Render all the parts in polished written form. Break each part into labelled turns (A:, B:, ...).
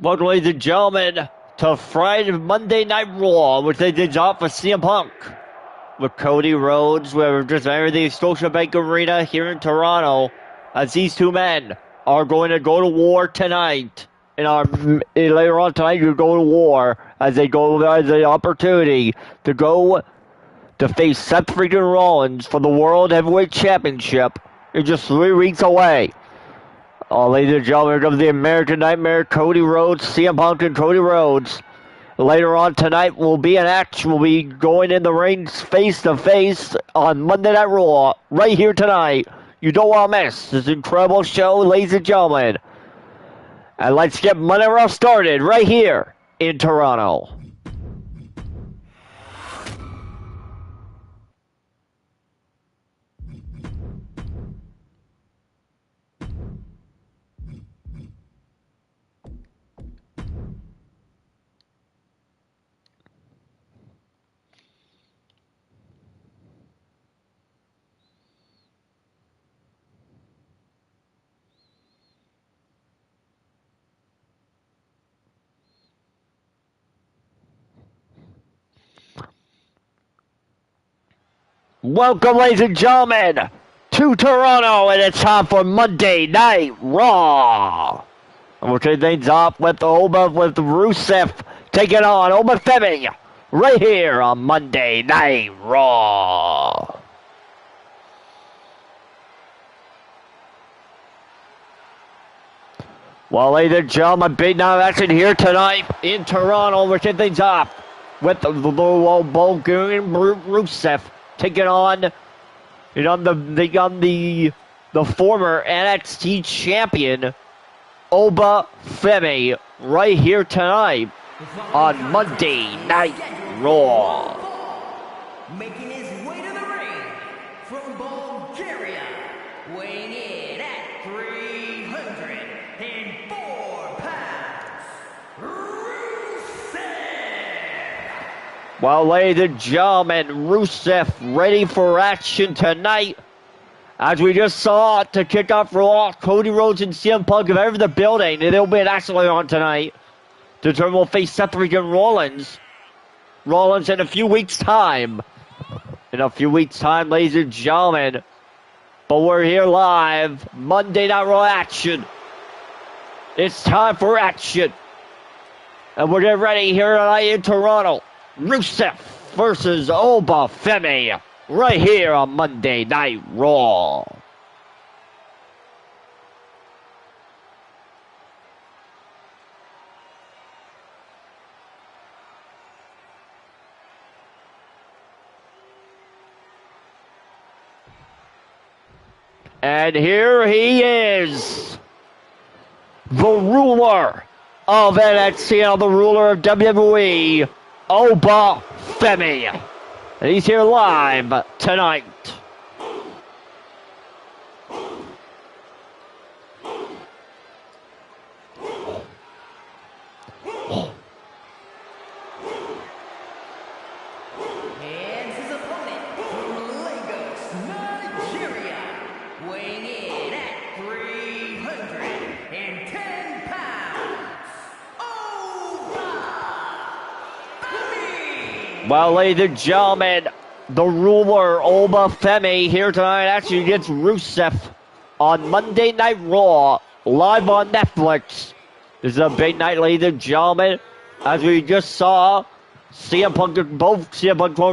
A: Welcome, ladies and gentlemen, to Friday Monday Night Raw, which they did off for CM Punk with Cody Rhodes. We're just entering the Scotiabank Arena here in Toronto, as these two men are going to go to war tonight. Later on tonight, you go to war as they go as the opportunity to go to face Seth freaking Rollins for the World Heavyweight Championship. It's just 3 weeks away. Ladies and gentlemen, here comes the American Nightmare, Cody Rhodes, CM Punk and Cody Rhodes. Later on tonight will be an action. We'll be going in the ring face to face on Monday Night Raw, right here tonight. You don't want to miss this incredible show, ladies and gentlemen. And let's get Monday Raw started right here in Toronto. Welcome, ladies and gentlemen, to Toronto, and it's time for Monday Night Raw. And we'll kick things off with Rusev taking on Obafemi right here on Monday Night Raw. Well, ladies and gentlemen, big night action here tonight in Toronto. We'll kick things off with the Bulgarian Rusev taking on the former NXT champion Obafemi right here tonight on Monday Night Raw.
B: Making his way to the ring from Bulgaria, weighing in at 304 pounds, Rusev.
A: Well, ladies and gentlemen, Rusev ready for action tonight. As we just saw to kick off Raw, Cody Rhodes and CM Punk have entered the building, and there'll be an action later on tonight. The turn will face Seth freaking Rollins. Rollins in a few weeks' time. In a few weeks' time, ladies and gentlemen. But we're here live. Monday Night Raw action. It's time for action. And we're getting ready here tonight in Toronto. Rusev versus Obafemi right here on Monday Night Raw. And here he is, the ruler of NXT and the ruler of WWE, Obafemi. And he's here live tonight.
B: And his opponent from Lagos, Nigeria, weighing in at 310 pounds, Obafemi.
A: Well, ladies and gentlemen, the ruler Obafemi here tonight actually against Rusev on Monday Night Raw, live on Netflix. This is a big night, ladies and gentlemen. As we just saw, both CM Punk and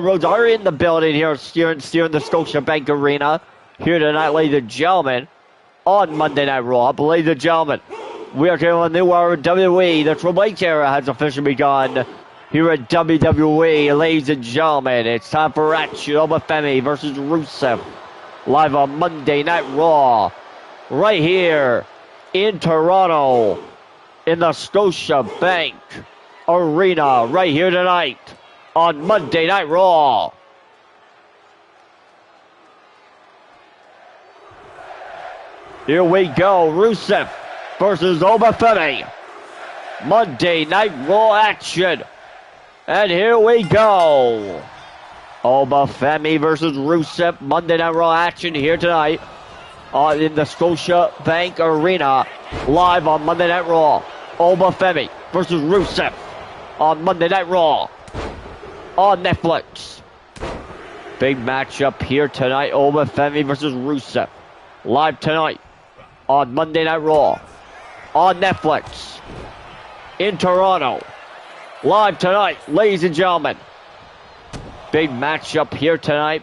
A: Rhodes are in the building here, steering the Scotiabank Arena here tonight, ladies and gentlemen, on Monday Night Raw. But ladies and gentlemen, we are getting a new era of WWE. The Triple H era has officially begun here at WWE. Ladies and gentlemen, it's time for action. Obafemi versus Rusev, live on Monday Night Raw, right here in Toronto, in the Scotiabank Arena, right here tonight on Monday Night Raw. Here we go, Rusev versus Obafemi, Monday Night Raw action. And here we go. Obafemi versus Rusev, Monday Night Raw action here tonight in the Scotiabank Arena, live on Monday Night Raw. Obafemi versus Rusev on Monday Night Raw on Netflix. Big matchup here tonight. Obafemi versus Rusev. Live tonight on Monday Night Raw on Netflix in Toronto. Live tonight, ladies and gentlemen. Big matchup here tonight.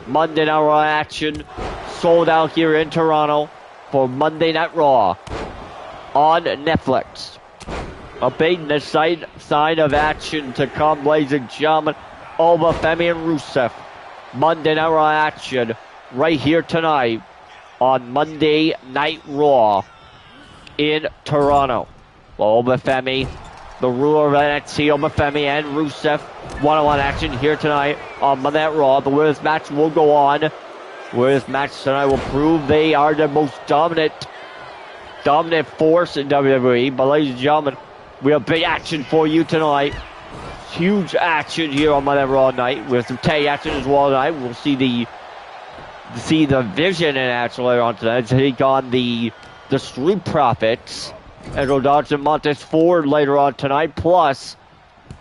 A: Monday Night Raw action sold out here in Toronto for Monday Night Raw on Netflix. A big sign of action to come, ladies and gentlemen. Obafemi and Rusev. Monday Night Raw action right here tonight on Monday Night Raw in Toronto. Well, Obafemi, the ruler of NXT, Obafemi and Rusev, one-on-one action here tonight on Monday Night Raw. The women's match will go on. Women's match tonight will prove they are the most dominant force in WWE. But ladies and gentlemen, we have big action for you tonight. Huge action here on Monday Night Raw night. We have some tag action as well tonight. We'll see the Vision in action later on tonight. Take on the Street Profits and Rodolfo and Montez Ford later on tonight. Plus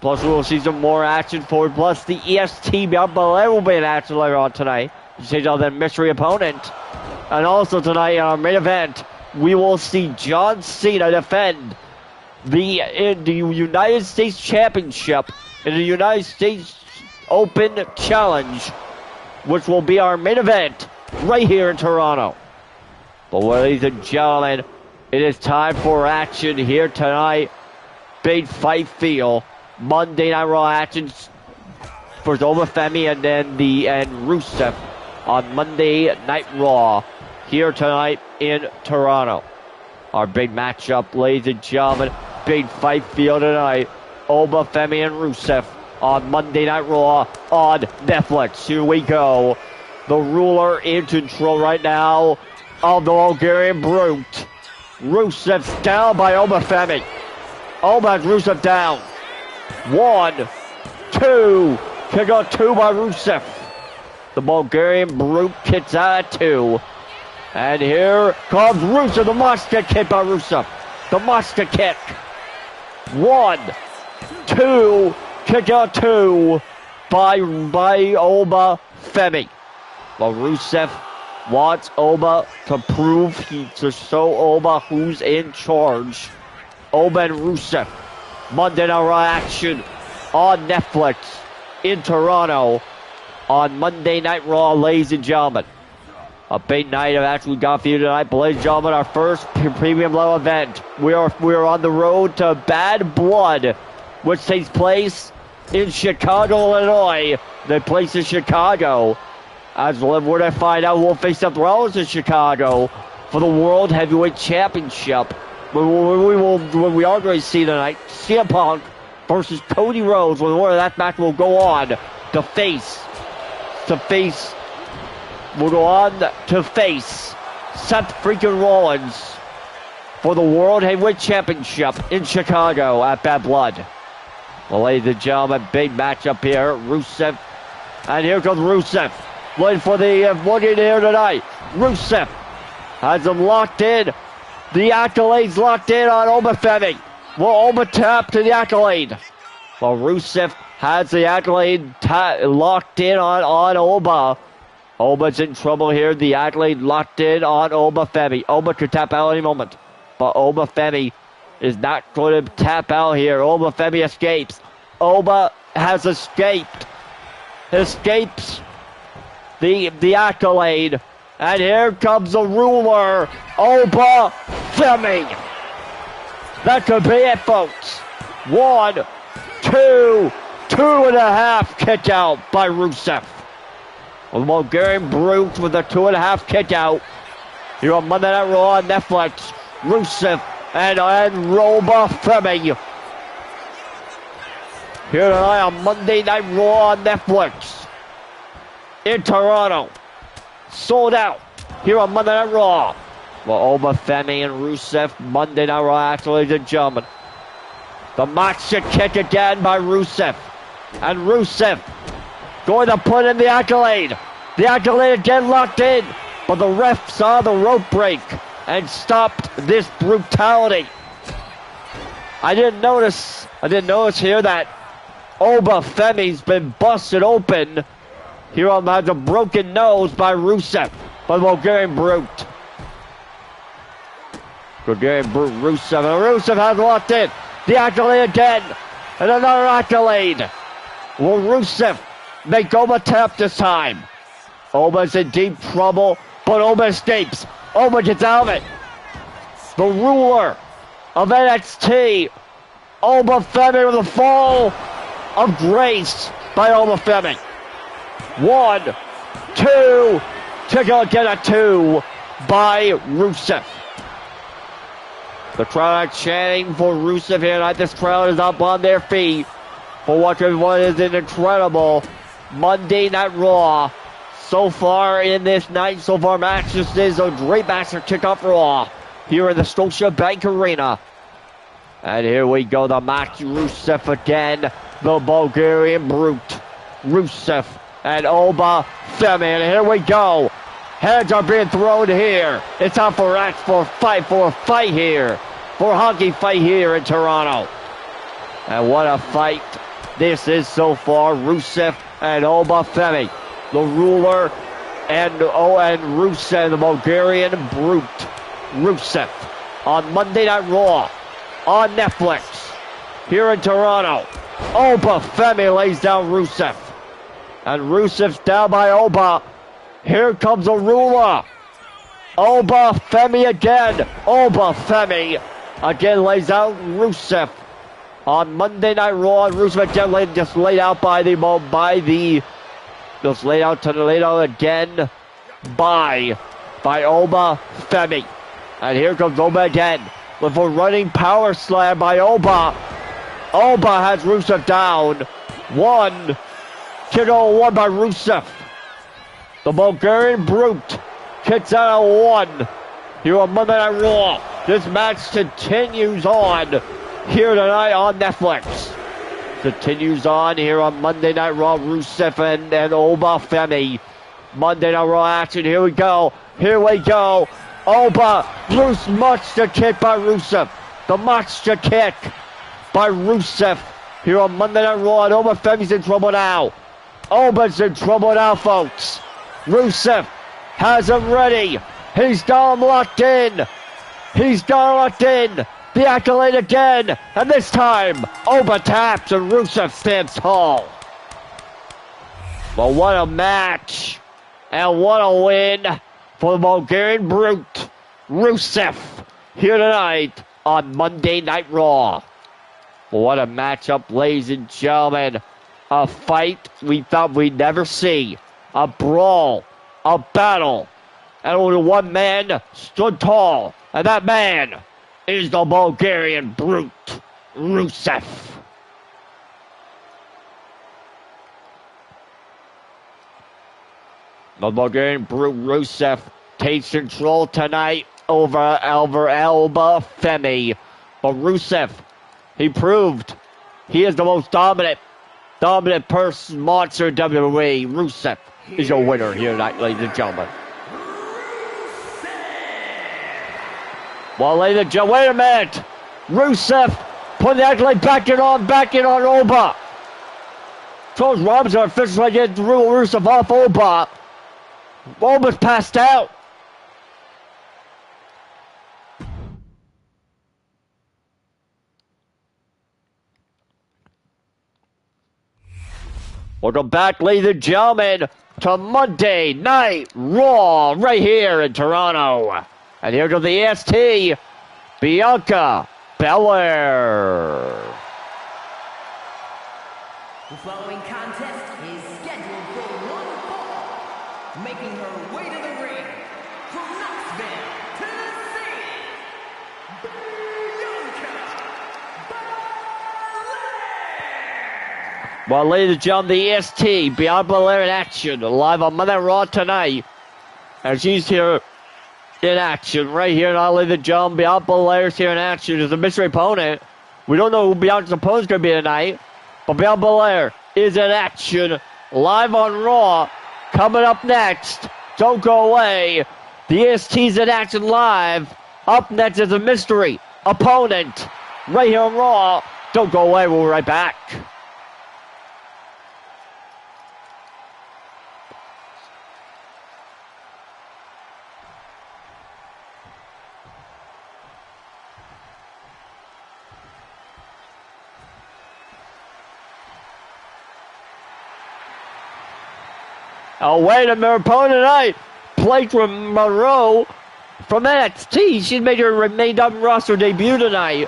A: we'll see some more action for it. Plus the EST Belt Ballet will be in action later on tonight. Take on their mystery opponent. And also tonight in our main event, we will see John Cena defend the United States Championship in the United States Open Challenge, which will be our main event right here in Toronto. But ladies and gentlemen, it is time for action here tonight. Big fight feel. Monday Night Raw action for Obafemi and Rusev on Monday Night Raw here tonight in Toronto. Our big matchup, ladies and gentlemen. Big fight feel tonight. Obafemi and Rusev on Monday Night Raw on Netflix. Here we go. The ruler in control right now of the Bulgarian Brute. Rusev's down by Obafemi. Rusev down. 1, 2. Kick out 2 by Rusev. The Bulgarian Brute kicks out at 2. And here comes Rusev. The monster kick by Rusev. The monster kick. 1, 2. Kick out 2 by Obafemi. Well, Rusev wants Oba to prove to show Oba who's in charge. Oba and Rusev. Monday Night Raw action on Netflix in Toronto on Monday Night Raw, ladies and gentlemen. A big night of action we got for you tonight, but ladies and gentlemen, our first premium level event. We are on the road to Bad Blood, which takes place in Chicago, Illinois. The place in Chicago. As we're to find out who will face Seth Rollins in Chicago for the World Heavyweight Championship. We are going to see tonight CM Punk versus Cody Rhodes. When that match will go on to face. We'll go on to face Seth freaking Rollins for the World Heavyweight Championship in Chicago at Bad Blood. Well, ladies and gentlemen, big matchup here. Rusev. And here comes Rusev. Waiting for the in here tonight. Rusev has him locked in. The accolades locked in on Obafemi. Will Oba tap to the accolade? Well, Rusev has the accolade locked in on Oba. Oba's in trouble here. The accolade locked in on Obafemi. Oba could tap out any moment. But Obafemi is not going to tap out here. Obafemi escapes. Oba has escaped. Escapes the accolade. And here comes the ruler, Obafemi. That could be it, folks. 1, 2, 2.5 kick out by Rusev. The Bulgarian Brute with a 2.5 kick out. Here on Monday Night Raw on Netflix. Rusev and Obafemi. Here tonight on Monday Night Raw on Netflix. In Toronto. Sold out. Here on Monday Night Raw. Well, Obafemi and Rusev. Monday Night Raw, actually, ladies and gentlemen. The monster kick again by Rusev. And Rusev going to put in the accolade. The accolade again locked in. But the ref saw the rope break and stopped this brutality. I didn't notice here that Oba Femi's been busted open. Here has a broken nose by Rusev, by the Bulgarian Brute. Bulgarian Brute Rusev, and Rusev has locked in. The accolade again, and another accolade. Will Rusev make Oba tap this time? Oba's in deep trouble, but Oba escapes. Oba gets out of it. The ruler of NXT, Oba Femi, with a fall of grace by Oba Femi. 1, 2, to go get a 2 by Rusev. The crowd chanting for Rusev here tonight. This crowd is up on their feet for what everyone is an incredible Monday Night Raw. So far in this night, match. This is a great match to kick off Raw here in the Scotiabank Arena. And here we go, the match. Rusev again, the Bulgarian Brute. Rusev and Oba Femi, and here we go. Heads are being thrown here. It's time for a fight here. For a hockey fight here in Toronto. And what a fight this is so far. Rusev and Oba Femi. The ruler and Rusev, the Bulgarian Brute. Rusev on Monday Night Raw on Netflix here in Toronto. Oba Femi lays down Rusev. And Rusev's down by Oba. Here comes the ruler. Oba Femi again. Oba Femi again lays out Rusev on Monday Night Raw. Rusev again laid out again by Oba Femi. And here comes Oba again with a running power slam by Oba. Oba has Rusev down. 1, 1 by Rusev. The Bulgarian Brute kicks out a 1 here on Monday Night Raw. This match continues on here tonight on Netflix. Continues on here on Monday Night Raw. Rusev and Oba Femi. Monday Night Raw action. Here we go. Oba, loose monster kick by Rusev. The monster kick by Rusev here on Monday Night Raw. And Oba Femi's in trouble now. Oba's in trouble now, folks. Rusev has him ready. He's got him locked in. The accolade again. And this time, Oba taps and Rusev stands tall. But what a match. And what a win for the Bulgarian Brute. Rusev here tonight on Monday Night Raw. What a matchup, ladies and gentlemen. A fight we thought we'd never see. A brawl, a battle, and only one man stood tall, and that man is the Bulgarian Brute, Rusev. The Bulgarian Brute, Rusev, takes control tonight over Oba Femi. But Rusev, he proved he is the most dominant person, monster in WWE. Rusev is your winner here tonight, ladies and gentlemen. Well, ladies and gentlemen, wait a minute. Rusev put the accolade back in on Oba. Charles Robinson officially getting Rusev off Oba. Oba's passed out. Welcome back, ladies and gentlemen, to Monday Night Raw right here in Toronto. And here comes the EST, Bianca Belair.
B: The following contest is scheduled for one fall, making her way to the ring from Knoxville, Tennessee, Bianca Belair.
A: Well, ladies and gentlemen, the EST, Bianca Belair in action, live on Monday Night Raw tonight. And she's here in action right here, not ladies and gentlemen. Bianca Belair's here in action as a mystery opponent. We don't know who Bianca's opponent's going to be tonight, but Bianca Belair is in action live on Raw. Coming up next, don't go away. The EST's in action live. Up next is a mystery opponent. right here on Raw. Don't go away, we'll be right back. Away to her opponent tonight, Blake Monroe from NXT. She's made her main roster debut tonight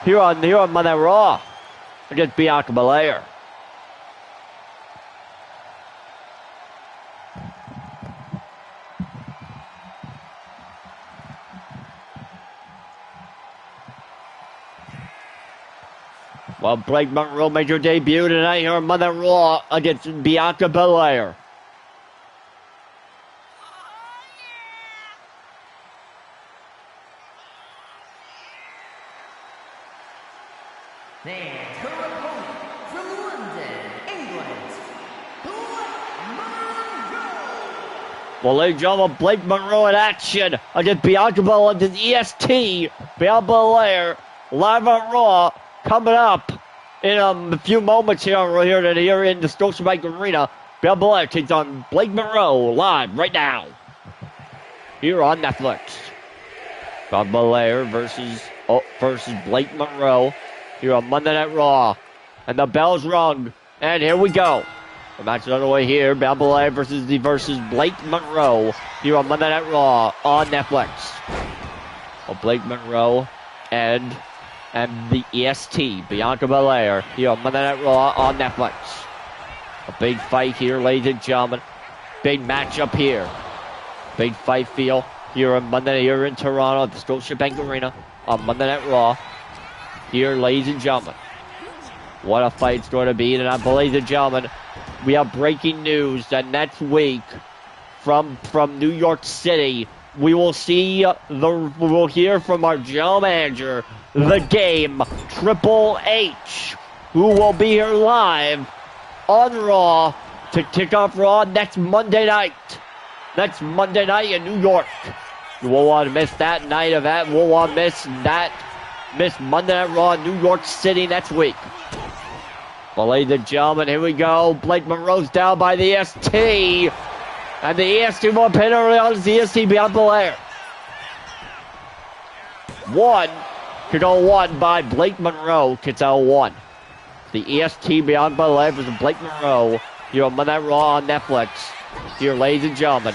A: here on Monday Night Raw against Bianca Belair. Well, Blake Monroe made her debut tonight here on Monday Night Raw against Bianca Belair.
B: And her opponent from London, England, Blake Monroe.
A: Well, ladies and gentlemen, Blake Monroe in action against Bianca Belair, against EST, Bianca Belair, live on Raw, coming up in a few moments here in the Scotiabank Arena. Bianca Belair takes on Blake Monroe live right now here on Netflix. Bianca Belair versus Blake Monroe here on Monday Night Raw. And the bell's rung. And here we go. The match is underway here. Bianca Belair versus Blake Monroe here on Monday Night Raw on Netflix. Well, Blake Monroe and the EST, Bianca Belair, here on Monday Night Raw on Netflix. A big fight here, ladies and gentlemen. Big matchup here. Big fight feel here on Monday, here in Toronto at the Scotiabank Arena on Monday Night Raw. Here, ladies and gentlemen, what a fight it's going to be tonight. But ladies and gentlemen, we have breaking news that next week from New York City, we will hear from our general manager, The Game, Triple H, who will be here live on Raw to kick off Raw next Monday night. Next Monday night in New York. You won't want to miss that night of that. Won't want to miss Monday Night Raw in New York City next week. Well, ladies and gentlemen, here we go. Blake Monroe's down by the EST. And the EST will pin early on the EST Bianca Belair. One by Blake Monroe. Gets out 1. The EST Bianca Belair versus Blake Monroe here on Monday Night Raw on Netflix. Here, ladies and gentlemen,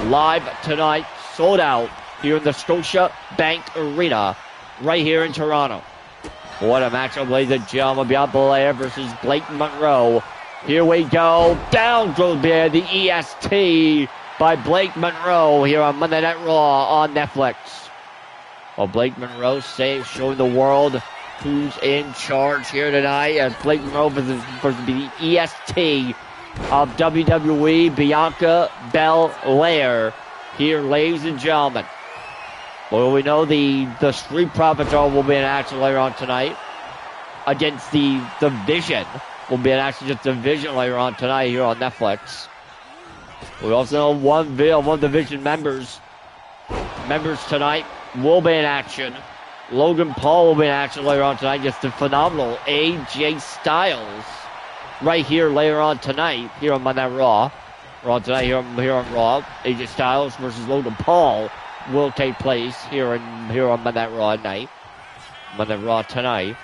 A: live tonight, sold out here in the Scotiabank Arena, right here in Toronto. What a matchup, ladies and gentlemen. Bianca Belair versus Blake Monroe. Here we go. Down goes the EST by Blake Monroe here on Monday Night Raw on Netflix. Well, Blake Monroe showing the world who's in charge here tonight as Blake Monroe versus the EST of WWE, Bianca Belair. Here, ladies and gentlemen. Well, we know the Street Profits will be in action later on tonight against the Division. Will be in action against the Division later on tonight here on Netflix. We also know one Division members tonight will be in action. Logan Paul will be in action later on tonight against the phenomenal AJ Styles. Right here later on tonight here on Monday Night Raw. Raw tonight here on Raw. AJ Styles versus Logan Paul will take place here on Monday Night Raw tonight. Monday Night Raw tonight.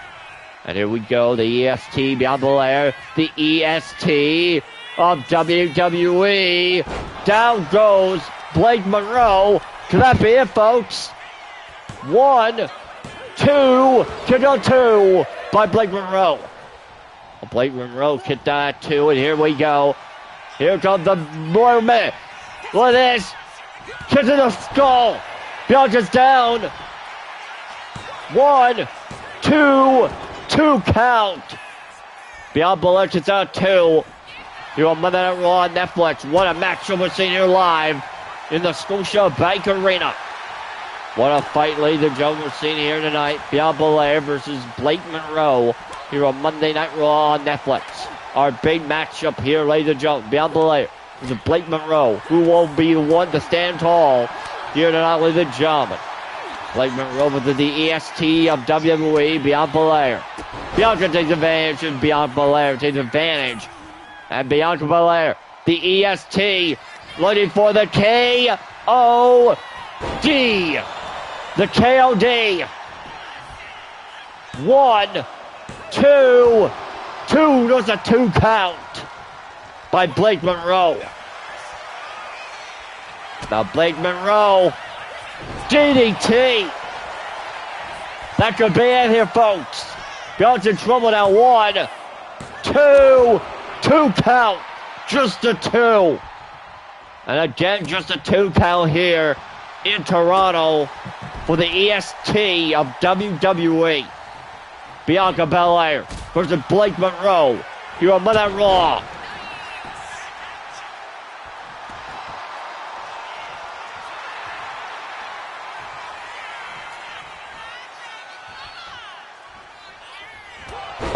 A: And here we go, the EST Bianca Belair, the EST of WWE. Down goes Blake Monroe. Could that be it, folks? 1, 2, kick on 2 by Blake Monroe. Blake Monroe kicked down at 2, and here we go. Here comes the movement. Look at this. Kick to the skull. Bianca's down. 1, 2, 2 count. Bianca Belair kicks out 2. Here on Monday Night Raw on Netflix. What a matchup we're seeing here live in the Scotiabank Arena. What a fight, ladies and gentlemen, we're seeing here tonight. Bianca Belair versus Blake Monroe here on Monday Night Raw on Netflix. Our big matchup here, ladies and gentlemen. Bianca Belair versus Blake Monroe, who will be the one to stand tall here tonight, ladies and gentlemen. Blake Monroe with the EST of WWE, Bianca Belair. Bianca takes advantage, and Bianca Belair takes advantage. And Bianca Belair, the EST, looking for the KOD. The KOD. 1, 2, 2. There's a 2 count by Blake Monroe. Now Blake Monroe, DDT. That could be it here, folks. Bianca's in trouble now. 1, 2, 2 count. Just a 2. And again, just a 2 count here in Toronto for the EST of WWE. Bianca Belair versus Blake Monroe here on Monday Night Raw.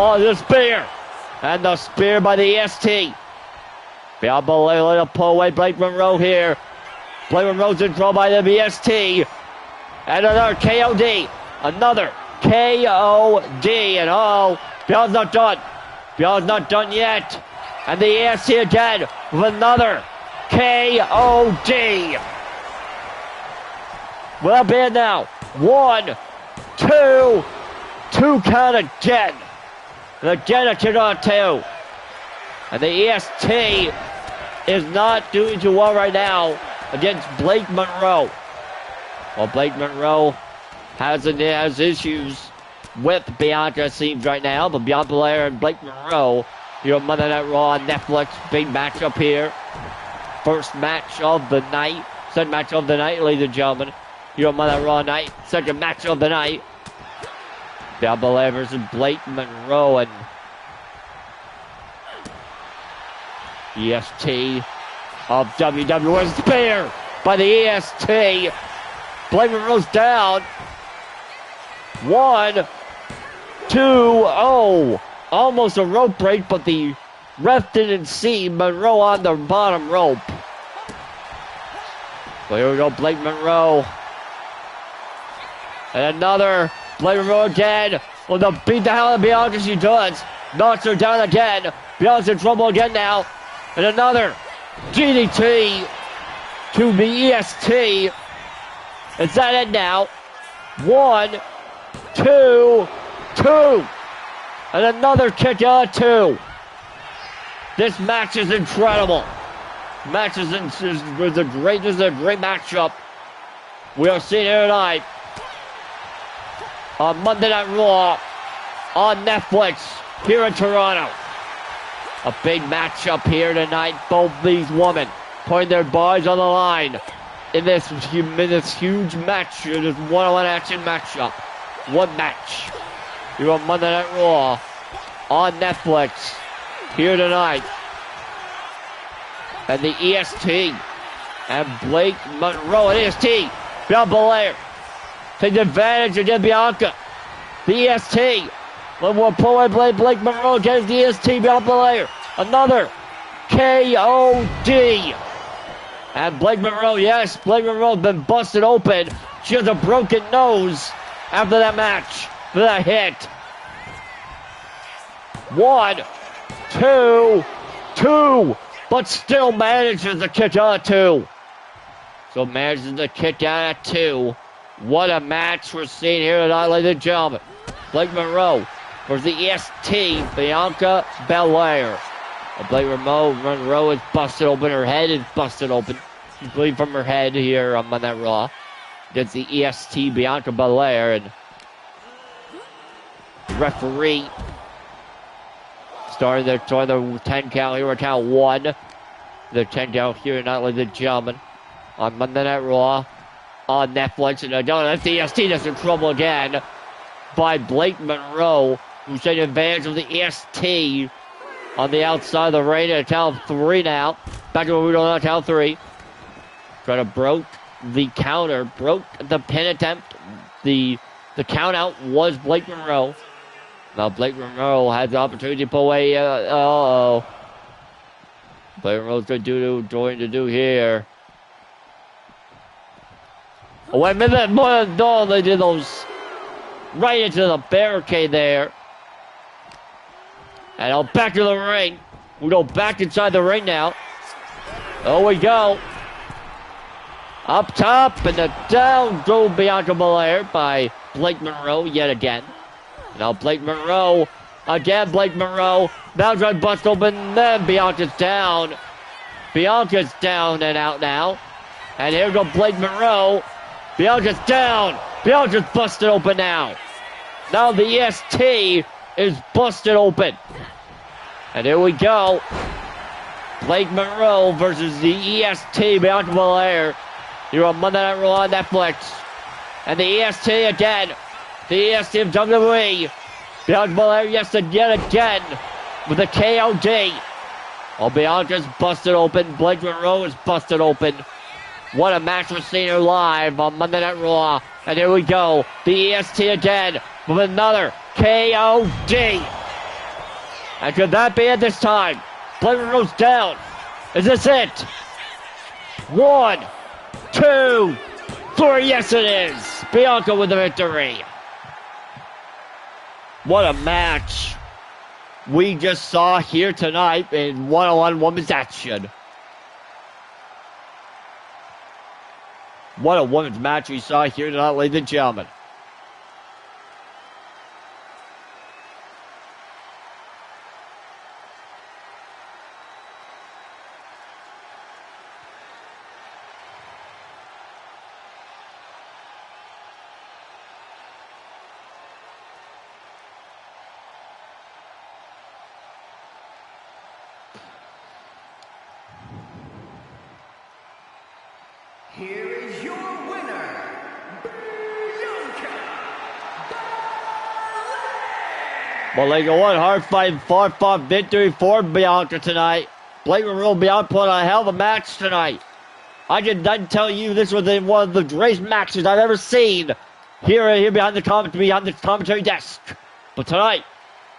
A: Oh, the spear. And the spear by the EST. Bianca Belair to pull away Blake Monroe here. Blake Monroe's in trouble by the BST. And another KOD. Another KOD. And oh, Bianca's not done. Bianca's not done yet. And the EST again with another KOD. Well, bad now. 1, 2, 2 count again. And again a kick on 2. And the EST is not doing too well right now against Blake Monroe. Well, Blake Monroe has issues with Bianca, it seems right now. But Bianca Belair and Blake Monroe here on Monday Night Raw on Netflix. Big matchup here. First match of the night. Second match of the night, ladies and gentlemen. Here on Monday Night Raw night. Second match of the night. Bianca Belair versus Blake Monroe, and EST of WWE. Spear by the EST. Blake Monroe's down. 1, 2, oh. Almost a rope break, but the ref didn't see Monroe on the bottom rope. So here we go, Blake Monroe. And another Blake Monroe again. Well, they'll beat the hell out of Bianca. She does. Knocks her down again. Bianca's in trouble again now. And another DDT to the EST. Is that it now? 1, 2, 2. And another kick out of 2. This match is incredible. This is a great matchup. We are seeing here tonight on Monday Night Raw on Netflix here in Toronto. A big matchup here tonight. Both these women putting their bodies on the line in this huge match, this one-on-one action matchup. One match here on Monday Night Raw on Netflix here tonight. And the EST and Blake Monroe and EST. Bianca Belair takes advantage against Bianca. The EST. We'll pull away Blake Monroe against the EST. Bianca Belair. Another KOD. And Blake Monroe, yes, Blake Monroe's been busted open. She has a broken nose after that match, for that hit. 1, 2, 2. But still manages to kick out of 2. So manages to kick out of 2. What a match we're seeing here tonight, ladies and gentlemen. Blake Monroe versus the EST, Bianca Belair. Blake Monroe is busted open. Her head is busted open. She's bleeding from her head here on Monday Night Raw. Against the EST, Bianca Belair. And referee starting the 10 count here. We're count 1. The 10 count here tonight, ladies and gentlemen. On Monday Night Raw on Netflix. And that's the EST that's in trouble again by Blake Monroe, who's taking advantage of the EST on the outside of the ring at count 3 now. Back to where we don't know, count 3. Trying to broke the counter, broke the pin attempt. The count out was Blake Monroe. Now Blake Monroe has the opportunity to pull away. Blake Monroe's going to do here. Oh, wait a minute. No, they did those right into the barricade there. And now back to the ring. We go back inside the ring now. Oh, we go. Up top and the down throw Bianca Belair by Blake Monroe yet again. Now Blake Monroe. Again, Blake Monroe. Now trying to bust open. Then Bianca's down. Bianca's down and out now. And here goes Blake Monroe. Bianca's down. Bianca's busted open now. Now the EST is busted open. And here we go. Blake Monroe versus the EST, Bianca Belair. Here on Monday Night Raw on Netflix. And the EST again. The EST of WWE. Bianca Belair yet again with a KOD. Oh, Bianca's busted open. Blake Monroe is busted open. What a match we're seeing her live on Monday Night Raw. And here we go. The EST again with another KOD. And could that be it this time? Blake Monroe's down. Is this it? 1, 2, 3. Yes, it is. Bianca with the victory. What a match we just saw here tonight in one-on-one women's action. What a women's match we saw here tonight, ladies and gentlemen.
B: Here is your winner, Bianca Belair.
A: Well, like a hard-fought victory for Bianca tonight. Blake Monroe and Bianca put on a hell of a match tonight. I didn't tell you this was one of the greatest matches I've ever seen here behind the commentary desk. But tonight,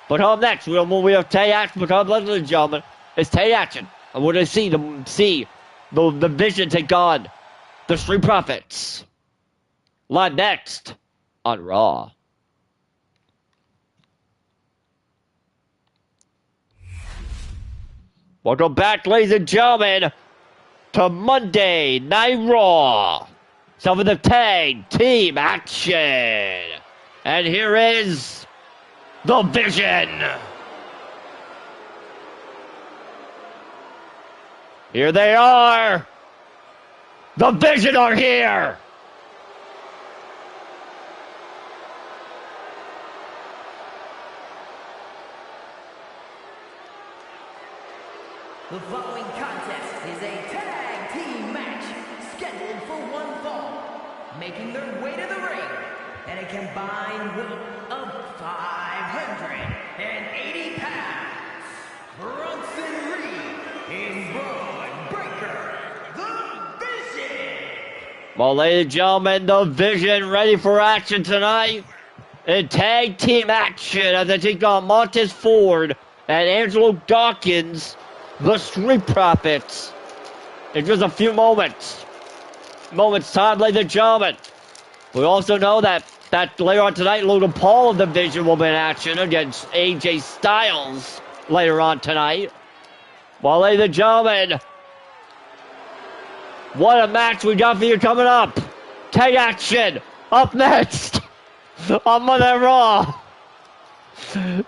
A: but up next, we have Tay Action. But ladies and gentlemen, it's Tay Action, and we're going to see the Vision take on the Street Profits. Live next on Raw. Welcome back, ladies and gentlemen, to Monday Night Raw. Some of the tag team action. And here is the Vision. Here they are. The Vision are here!
B: The following contest is a tag team match scheduled for one fall, making their way to the ring at a combined weight of 580 pounds. Bronson Reed and Braun Breaker.
A: Well, ladies and gentlemen, the Vision ready for action tonight. In tag team action as they take on Montez Ford and Angelo Dawkins, the Street Profits. In just a few moments time, ladies and gentlemen. We also know that later on tonight, Logan Paul of the Vision will be in action against AJ Styles later on tonight. Well, ladies and gentlemen, what a match we got for you coming up. Tag action up next on Monday Night Raw.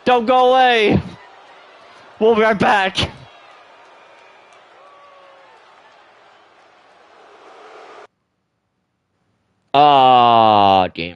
A: Don't go away. We'll be right back. Game